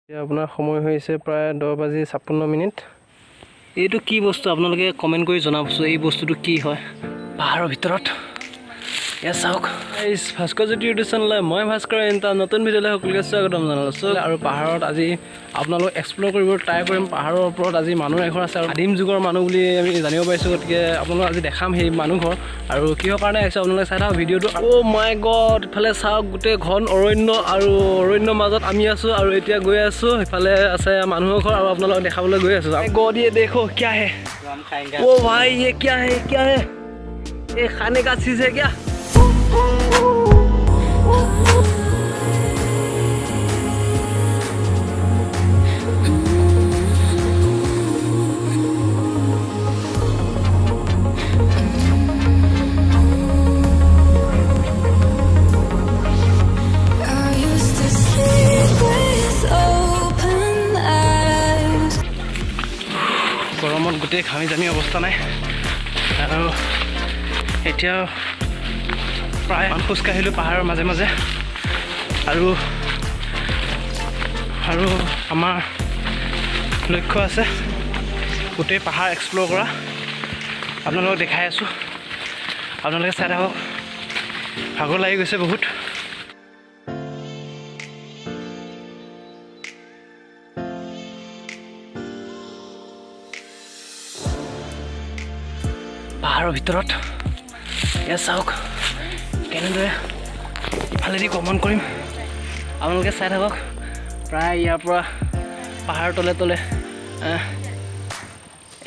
এতিয়া আপোনাৰ সময় হৈছে প্ৰায় 10:56। এইটো কি বস্তু আপোনালোকে কমেণ্ট কৰি জনাবচোন, এই বস্তুটো কি হয় পাহাৰৰ ভিতৰত। এয়া চাওক, এই ভাস্কৰজ্যোতি ইউটিউব চেনেললৈ মই ভাস্কৰ এটা নতুন ভিডিঅ'লৈ সকলোকে স্বাগতম জনাইছোঁ। আৰু পাহাৰত আজি আপোনালোক এক্সপ্ল'ৰ কৰিব ট্ৰাই কৰিম। পাহাৰৰ ওপৰত আজি মানুহ এঘৰ আছে আৰু আদিম যুগৰ মানুহ বুলি আমি জানিব পাৰিছোঁ। গতিকে আপোনালোক আজি দেখাম সেই মানুহ ঘৰ আৰু কিহৰ কাৰণে আহিছে আপোনালোকে চাই থাকক ভিডিঅ'টো। অ' মাই গড, ইফালে চাওক গোটেই ঘন অৰণ্য আৰু অৰণ্যৰ মাজত আমি আছোঁ আৰু এতিয়া গৈ আছোঁ। ইফালে আছে মানুহৰ ঘৰ আৰু আপোনালোকক দেখাবলৈ গৈ আছোঁ। গড ये देखो क्या है, ओ भाई ये क्या है, क्या है ये खाने का चीज़ है क्या? গৰমত গোটেই ঘামি জামি অৱস্থা নাই আৰু এতিয়া প্ৰায় খোজকাঢ়িলোঁ পাহাৰৰ মাজে মাজে আৰু আমাৰ লক্ষ্য আছে গোটেই পাহাৰ এক্সপ্ল'ৰ কৰা। আপোনালোকক দেখাই আছোঁ, আপোনালোকে চাই থাকক। ভাগৰ লাগি গৈছে বহুত। পাহাৰৰ ভিতৰত এয়া চাওক কেনেদৰে ইফালেদি ভ্ৰমণ কৰিম, আপোনালোকে চাই থাকক। প্ৰায় ইয়াৰ পৰা পাহাৰৰ তলে তলে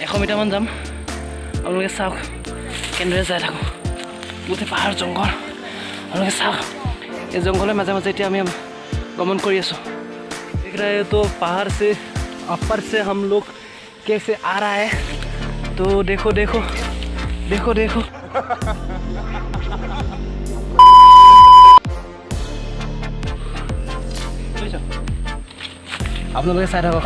100 মিটাৰমান যাম। আপোনালোকে চাওক কেনেদৰে যাই থাকোঁ, গোটেই পাহাৰ জংঘল। আপোনালোকে চাওক এই জংঘলৰ মাজে মাজে এতিয়া আমি ভ্ৰমণ কৰি আছোঁ। देख रहे हो तो पहाड़ से ऊपर से हम लोग कैसे आ रहा है, तो देखो देखो देखो देखो আপোনালোকে চাই থাকক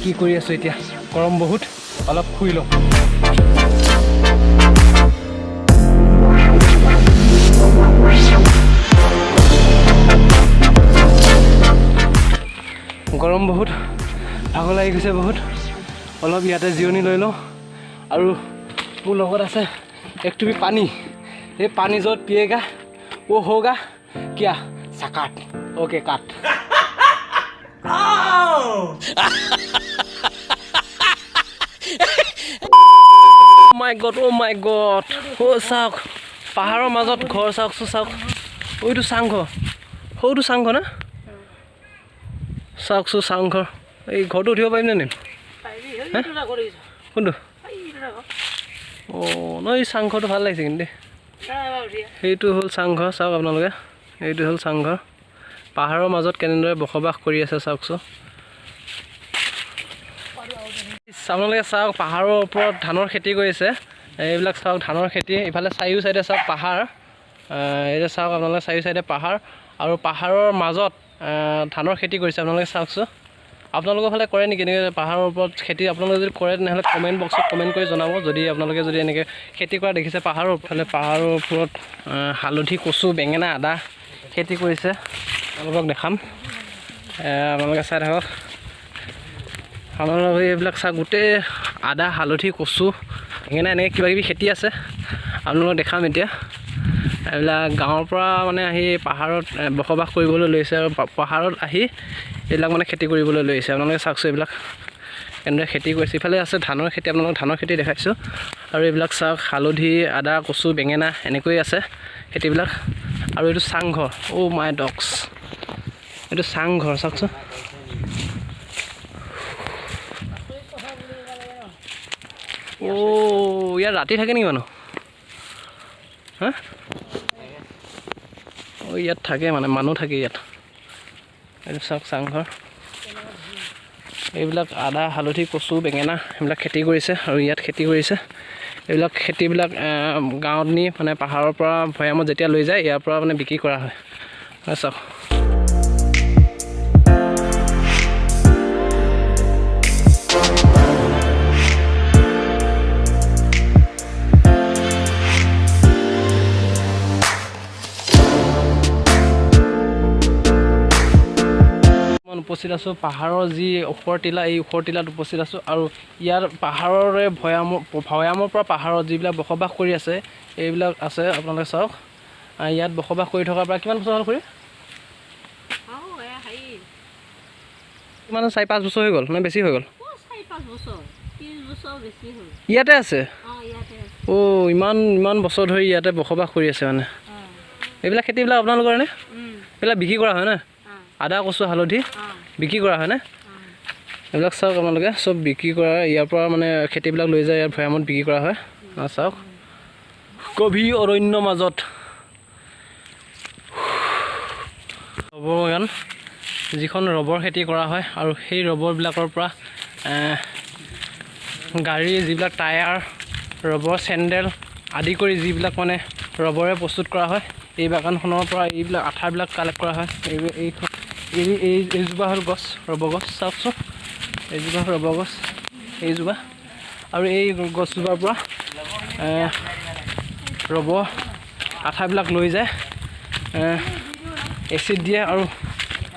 কি কৰি আছোঁ। এতিয়া গৰম বহুত, অলপ শুই লওঁ। গৰম বহুত, ভাগৰ লাগি গৈছে বহুত, অলপ ইয়াতে জিৰণি লৈ লওঁ। আৰু মোৰ লগত আছে एक टुपी पानी, ये पानी जो पिएगा वो होगा क्या सकाट, ओके काट। My god, oh my god, ओ चाওক পাহাৰৰ মাজত ঘৰ চাওক, চাওক ওইটো চাংঘৰ, সৰুটো চাংঘৰ না, চাওক চাংঘৰ। এই ঘৰটো উঠিব পাৰিম নে? কোনটো? অঁ ন, এই চাংঘৰটো ভাল লাগিছে কিন্তু দেই। সেইটো হ'ল চাংঘৰ, চাওক আপোনালোকে এইটো হ'ল চাংঘৰ। পাহাৰৰ মাজত কেনেদৰে বসবাস কৰি আছে চাওকচোন। আপোনালোকে চাওক পাহাৰৰ ওপৰত ধানৰ খেতি কৰিছে। এইবিলাক চাওক ধানৰ খেতি, ইফালে চাৰিও চাইডে চাওক পাহাৰ। এইটো চাওক আপোনালোকে চাৰিও চাইডে পাহাৰ আৰু পাহাৰৰ মাজত ধানৰ খেতি কৰিছে। আপোনালোকে চাওকচোন। আপোনালোকৰ ফালে কৰে নেকি এনেকৈ পাহাৰৰ ওপৰত খেতি? আপোনালোকে যদি কৰে তেনেহ'লে কমেণ্ট বক্সত কমেণ্ট কৰি জনাব, যদি আপোনালোকে যদি এনেকৈ খেতি কৰা দেখিছে। পাহাৰৰ ফালে পাহাৰৰ ওপৰত হালধি, কচু, বেঙেনা, আদা খেতি কৰিছে। আপোনালোকক দেখাম, আপোনালোকে চাই থাকক। আপোনালোকে এইবিলাক চাওক গোটেই আদা, হালধি, কচু, বেঙেনা এনেকৈ কিবাকিবি খেতি আছে। আপোনালোকক দেখাম এতিয়া। এইবিলাক গাঁৱৰ পৰা মানে আহি পাহাৰত বসবাস কৰিবলৈ লৈছে আৰু পাহাৰত আহি এইবিলাক মানে খেতি কৰিবলৈ লৈছে। আপোনালোকে চাওকচোন এইবিলাক কেনেদৰে খেতি কৰিছে। ইফালে আছে ধানৰ খেতি, আপোনালোকক ধানৰ খেতি দেখাইছোঁ। আৰু এইবিলাক চাওক হালধি, আদা, কচু, বেঙেনা এনেকৈ আছে খেতিবিলাক। আৰু এইটো চাংঘৰ, অ' মাই ডগছ, এইটো চাংঘৰ চাওকচোন। অ' ইয়াত ৰাতি থাকে নেকি মানুহ? হা, অ' ইয়াত থাকে মানে মানুহ থাকে ইয়াত। এইটো চাওক চাংঘৰ। এইবিলাক আদা, হালধি, কচু, বেঙেনা এইবিলাক খেতি কৰিছে আৰু ইয়াত খেতি কৰিছে। এইবিলাক খেতিবিলাক গাঁৱত নি মানে পাহাৰৰ পৰা ভৈয়ামত যেতিয়া লৈ যায় ইয়াৰ পৰা মানে বিক্ৰী কৰা হয়। চাওক উপস্থিত আছোঁ পাহাৰৰ যি ওখৰ টিলা এই ওখৰ টিলাত উপস্থিত আছোঁ আৰু ইয়াৰ পাহাৰৰে ভৈয়ামৰ পৰা পাহাৰত যিবিলাক বসবাস কৰি আছে এইবিলাক আছে আপোনালোকে চাওক ইয়াত বসবাস কৰি থকাৰ পৰা কিমান বছৰ হ'ল খুৰী কিমান 4-5 বছৰ হৈ গ'ল নে বেছি হৈ গ'ল ইয়াতে আছে অ' ইমান বছৰ ধৰি ইয়াতে বসবাস কৰি আছে মানে এইবিলাক খেতিবিলাক আপোনালোকৰ নে এইবিলাক বিক্ৰী কৰা হয় নে আদা কচু হালধি বিক্ৰী কৰা হয় নে এইবিলাক চাওক আপোনালোকে চব বিক্ৰী কৰা ইয়াৰ পৰা মানে খেতিবিলাক লৈ যায় ইয়াৰ ভৈয়ামত বিক্ৰী কৰা হয় চাওক গভীৰ অৰণ্যৰ মাজত ৰবৰ বাগান যিখন ৰবৰ খেতি কৰা হয় আৰু সেই ৰবৰবিলাকৰ পৰা গাড়ী যিবিলাক টায়াৰ ৰবৰ চেণ্ডেল আদি কৰি যিবিলাক মানে ৰবৰে প্ৰস্তুত কৰা হয় এই বাগানখনৰ পৰা এইবিলাক আঠাবিলাক কালেক্ট কৰা হয় এইজোপা হ'ল গছ ৰবৰ গছ চাওকচোন এইজোপা ৰবৰ গছ এইজোপা আৰু এই গছজোপাৰ পৰা ৰবৰ আঠাবিলাক লৈ যায় এচিড দিয়ে আৰু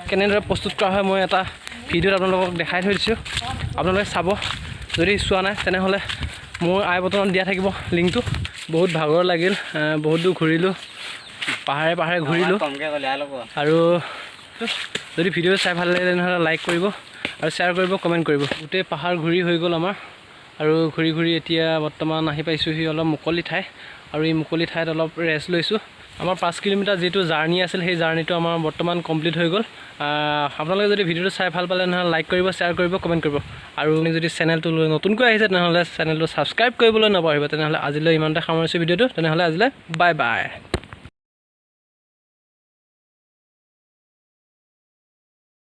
কেনেদৰে প্ৰস্তুত কৰা হয় মই এটা ভিডিঅ'ত আপোনালোকক দেখাই থৈ দিছোঁ আপোনালোকে চাব যদি চোৱা নাই তেনেহ'লে মোৰ আই বটনত দিয়া থাকিব লিংকটো বহুত ভাগৰ লাগিল বহুত দূৰ ঘূৰিলোঁ পাহাৰে ঘূৰিলোঁ আৰু যদি ভিডিঅ' চাই ভাল লাগে তেনেহ'লে লাইক কৰিব আৰু শ্বেয়াৰ কৰিব কমেণ্ট কৰিব গোটেই পাহাৰ ঘূৰি হৈ গ'ল আমাৰ আৰু ঘূৰি এতিয়া বৰ্তমান আহি পাইছোঁহি অলপ মুকলি ঠাই আৰু এই মুকলি ঠাইত অলপ ৰেষ্ট লৈছোঁ আমাৰ 5 কিলোমিটাৰ যিটো জাৰ্ণি আছিল সেই জাৰ্ণিটো আমাৰ বৰ্তমান কমপ্লিট হৈ গ'ল আপোনালোকে যদি ভিডিঅ'টো চাই ভাল পালে তেনেহ'লে লাইক কৰিব শ্বেয়াৰ কৰিব কমেণ্ট কৰিব আৰু যদি চেনেলটো নতুনকৈ আহিছে তেনেহ'লে চেনেলটো ছাবস্ক্ৰাইব কৰিবলৈ নাপাহৰিব তেনেহ'লে আজিলৈ ইমানতে সামৰিছোঁ ভিডিঅ'টো তেনেহ'লে আজিলৈ বাই